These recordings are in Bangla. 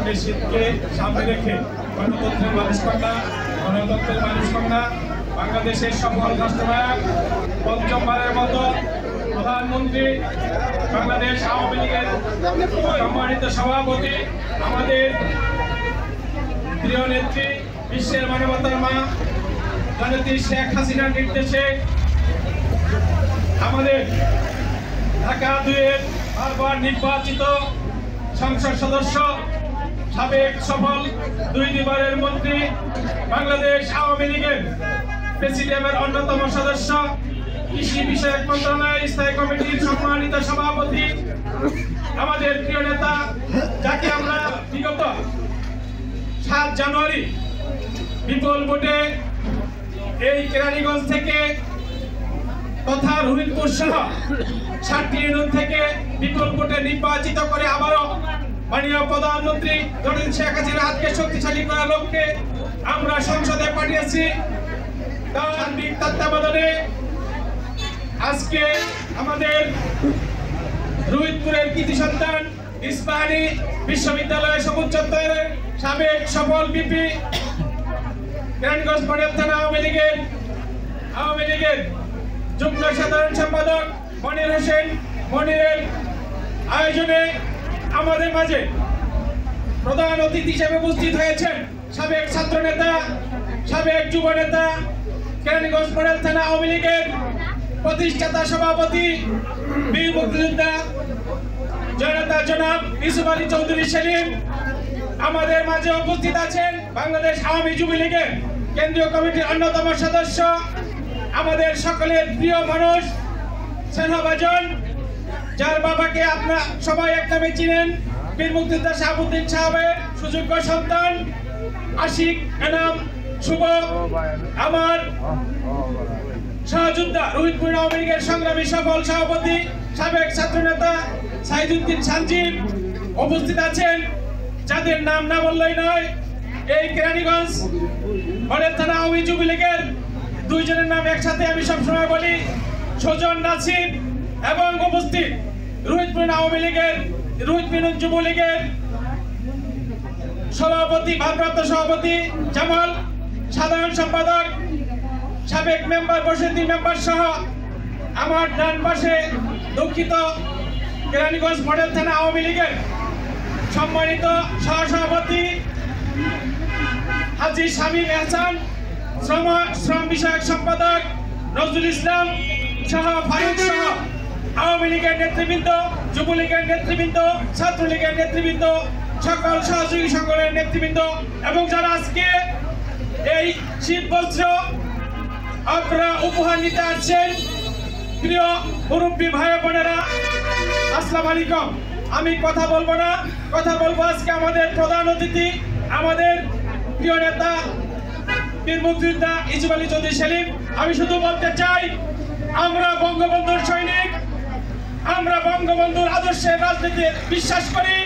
সামনের শীতকে সামনে রেখে গণতন্ত্রের মানুষ কন্যা বাংলাদেশের সফল রাষ্ট্রনায়ক পঞ্চমবারের মতো প্রধানমন্ত্রী বাংলাদেশ আওয়ামী লীগের সম্মানিত সভাপতি আমাদের প্রিয় নেত্রী বিশ্বের মানবতার মা জননেত্রী শেখ হাসিনার নির্দেশে আমাদের ঢাকা ২-এর বারবার নির্বাচিত সংসদ সদস্য সাবেক সফল ২ মন্ত্রী বাংলাদেশ আওয়ামী লীগের প্রেসিডিয়ামের অন্যতম সদস্য কৃষি বিষয়ক মন্ত্রণালয়ের স্থায়ী কমিটির সম্মানিত সভাপতি আমাদের প্রিয় নেতা যাকে আমরা বিগত ৭ জানুয়ারি বিপুল ভোটে এই কেরানীগঞ্জ থেকে তথা রোহিতপুর সহ ৭টি ইউনিয়ন থেকে বিপুল ভোটে নির্বাচিত করে আবারও মাননীয় প্রধানমন্ত্রী জননেত্রী শেখ হাসিনার হাতকে শক্তিশালী করার লক্ষ্যে আমরা সংসদে পাঠিয়েছি। তার সার্বিক তত্ত্বাবধানে আজকে আমাদের রোহিতপুরের কৃতি সন্তান ইস্পাহানী বিশ্ববিদ্যালয়ের সবুজ চত্বরের সাবেক সফল বিপি কেরানীগঞ্জ মডেল থানা আওয়ামী লীগের যুগ্ম সাধারণ সম্পাদক মনির হোসেন মনিরের আয়োজনে আমাদের মাঝে প্রধান অতিথি হিসেবে উপস্থিত হয়েছেন সাবেক ছাত্র নেতা সাবেক যুব নেতা কেরানীগঞ্জ মডেল থানা আওয়ামী লীগের প্রতিষ্ঠাতা সভাপতি বীর মুক্তিযোদ্ধা জনতা জনাব ইউসুফ আলী চৌধুরী সেলিম। আমাদের মাঝে উপস্থিত আছেন বাংলাদেশ আওয়ামী যুবলীগের কেন্দ্রীয় কমিটির অন্যতম সদস্য আমাদের সকলের প্রিয় মানুষ স্নেহভাজন যার বাবাকে আপনারা সবাই এক নামে চিনেন বীর মুক্তিযোদ্ধা শাহাবুদ্দিন সাহেবের সুযোগ্য সন্তান আশিক এনাম শুভ, আমার সহযোদ্ধা রোহিতপুর আওয়ামী লীগের সংগ্রামী সফল সভাপতি সাবেক ছাত্রনেতা সাইদুদ্দিন সানজিব উপস্থিত আছেন যাদের নাম না বললেই নয়। এই কেরানীগঞ্জ মডেল থানা আওয়ামী যুবলীগের 2 জনের নাম একসাথে আমি সবসময় বলি, সুজন নাসির এবং উপস্থিত রোহিতপুর আওয়ামী লীগের রোহিতপুর যুবলীগের সভাপতি ভারপ্রাপ্ত সভাপতি জামাল, সাধারণ সম্পাদক সাবেক মেম্বার বসতি মেম্বার সহ আমার ডান পাশে দুঃখিত কেরানীগঞ্জ মডেল থানা আওয়ামী লীগের সম্মানিত সহসভাপতি হাজী শামীম এহসান, শ্রম বিষয়ক সম্পাদক নজরুল ইসলাম সহ ফারুক সহ আওয়ামী লীগের নেতৃবৃন্দ, যুবলীগের নেতৃবৃন্দ, ছাত্রলীগের নেতৃবৃন্দ, সকল সহযোগী সংগঠনের নেতৃবৃন্দ এবং যারা আজকে এই শীতবস্ত্র আপনারা উপহার নিতে আসছেন প্রিয় মুরব্বী ভাই বোনেরা, আসসালামু আলাইকুম। আমি কথা বলবো না, কথা বলবো আজকে আমাদের প্রধান অতিথি আমাদের প্রিয় নেতা বীর মুক্তিযোদ্ধা ইউসুফ আলী চৌধুরী সেলিম। আমি শুধু বলতে চাই আমরা বঙ্গবন্ধুর সৈনিক, আমরা বঙ্গবন্ধুর আদর্শের রাজনীতিতে বিশ্বাস করি।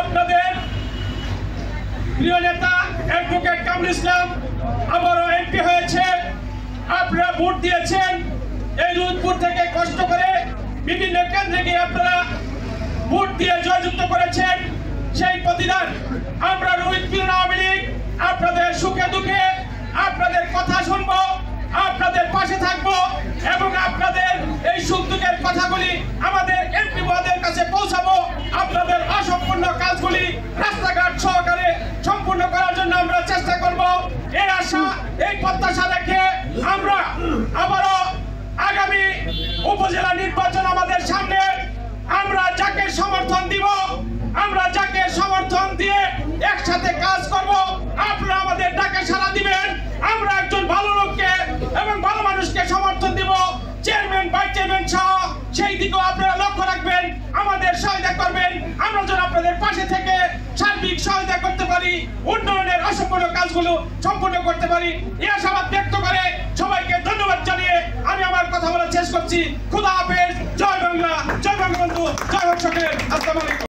আপনাদের প্রিয় নেতা অ্যাডভোকেট কামরুল ইসলাম আবারও এমপি হয়েছে, আপনারা ভোট দিয়েছেন এই রোহিতপুর থেকে কষ্ট করে বিভিন্ন কেন্দ্রে গিয়ে আপনারা ভোট দিয়ে জয়যুক্ত করেছেন। সেই প্রতিদান আমরা রোহিতপুর আওয়ামী লীগ আপনাদের সুখে দুঃখে আপনাদের কথা শুনবো, আপনাদের পাশে থাকবো এবং আপনাদের এই সুখ দুঃখের কথাগুলি আমাদের এমপি মহোদয়ের কাছে পৌঁছাবো। আপনাদের অসম্পূর্ণ কাজগুলি রাস্তাঘাট সহকারে সম্পূর্ণ করার জন্য আমরা চেষ্টা করব। এই আশা এই প্রত্যাশা রেখে আমরা আবারও আগামী উপজেলা নির্বাচন আমাদের সামনে, আমরা যাকে সমর্থন দিব, আমরা যাকে সমর্থন দিয়ে একসাথে কাজ করব, আপনারা আমাদের ডাকে সাড়া দিবেন। আমরা একজন ভালো লোককে এবং ভালো মানুষকে সমর্থন দিব, চেয়ারম্যান ভাইস চেয়ারম্যান সহ সেই দিকেও আপনারা লক্ষ্য রাখবেন, আমাদের সহায়তা করবেন। আমরা যেন আপনাদের পাশে থেকে সার্বিক সহায়তা করতে পারি, উন্নয়নের অসম্পূর্ণ কাজগুলো সম্পূর্ণ করতে পারি, এই আশাবাদ ব্যক্ত করে সবাইকে ধন্যবাদ জানিয়ে আমি আমার কথা বলা শেষ করছি। খুদা হাফেজ, জয় বাংলা, জয় বঙ্গবন্ধু, জয় হোক সকলের। আসসালামু আলাইকুম।